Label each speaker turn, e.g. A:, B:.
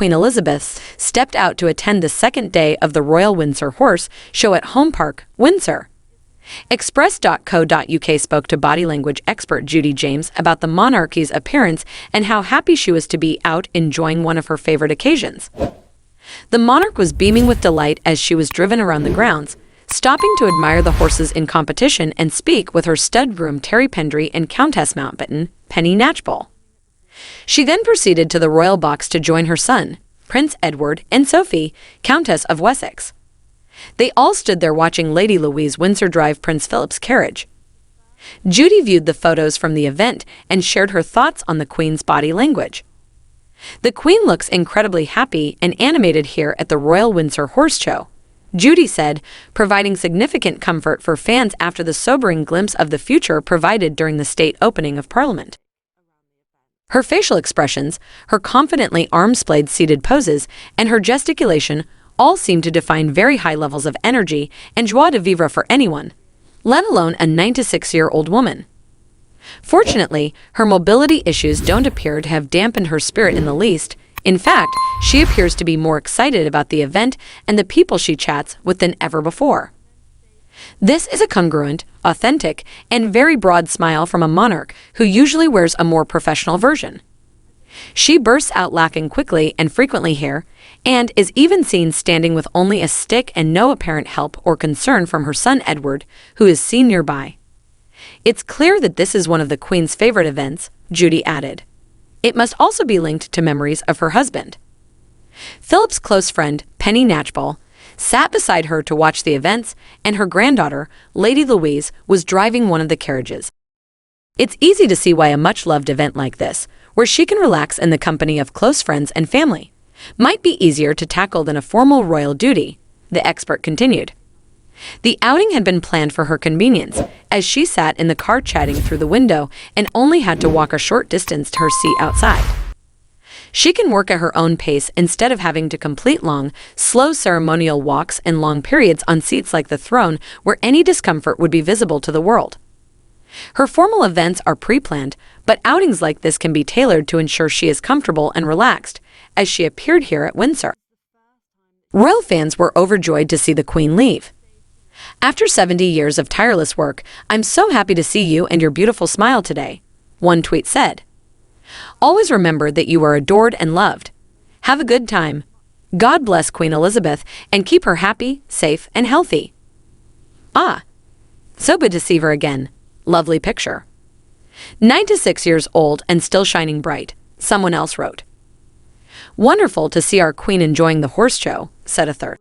A: Queen Elizabeth stepped out to attend the second day of the Royal Windsor Horse Show at Home Park, Windsor. Express.co.uk spoke to body language expert Judy James about the monarchy's appearance and how happy she was to be out enjoying one of her favorite occasions. The monarch was beaming with delight as she was driven around the grounds, stopping to admire the horses in competition and speak with her stud groom Terry Pendry and Countess Mountbatten, Penny Knatchbull. She then proceeded to the royal box to join her son, Prince Edward, and Sophie, Countess of Wessex. They all stood there watching Lady Louise Windsor drive Prince Philip's carriage. Judy viewed the photos from the event and shared her thoughts on the Queen's body language. "The Queen looks incredibly happy and animated here at the Royal Windsor Horse Show," Judy said, providing significant comfort for fans after the sobering glimpse of the future provided during the state opening of Parliament. Her facial expressions, her confidently arm-splayed seated poses, and her gesticulation all seemed to define very high levels of energy and joie de vivre for anyone, let alone a 96-year-old woman. Fortunately, her mobility issues don't appear to have dampened her spirit in the least. In fact, she appears to be more excited about the event and the people she chats with than ever before. This is a congruent, authentic, and very broad smile from a monarch who usually wears a more professional version. She bursts out laughing quickly and frequently here, and is even seen standing with only a stick and no apparent help or concern from her son Edward, who is seen nearby. "It's clear that this is one of the Queen's favorite events," Judy added. "It must also be linked to memories of her husband." Philip's close friend, Penny Knatchbull, sat beside her to watch the events, and her granddaughter, Lady Louise, was driving one of the carriages. It's easy to see why a much-loved event like this, where she can relax in the company of close friends and family, might be easier to tackle than a formal royal duty, the expert continued. The outing had been planned for her convenience, as she sat in the car chatting through the window and only had to walk a short distance to her seat outside. She can work at her own pace instead of having to complete long, slow ceremonial walks and long periods on seats like the throne where any discomfort would be visible to the world. Her formal events are pre-planned, but outings like this can be tailored to ensure she is comfortable and relaxed, as she appeared here at Windsor. Royal fans were overjoyed to see the Queen leave. "After 70 years of tireless work, I'm so happy to see you and your beautiful smile today," one tweet said. "Always remember that you are adored and loved. Have a good time. God bless Queen Elizabeth and keep her happy, safe, and healthy." "Ah, so good to see her again. Lovely picture. 96 years old and still shining bright," someone else wrote. "Wonderful to see our Queen enjoying the horse show," said a third.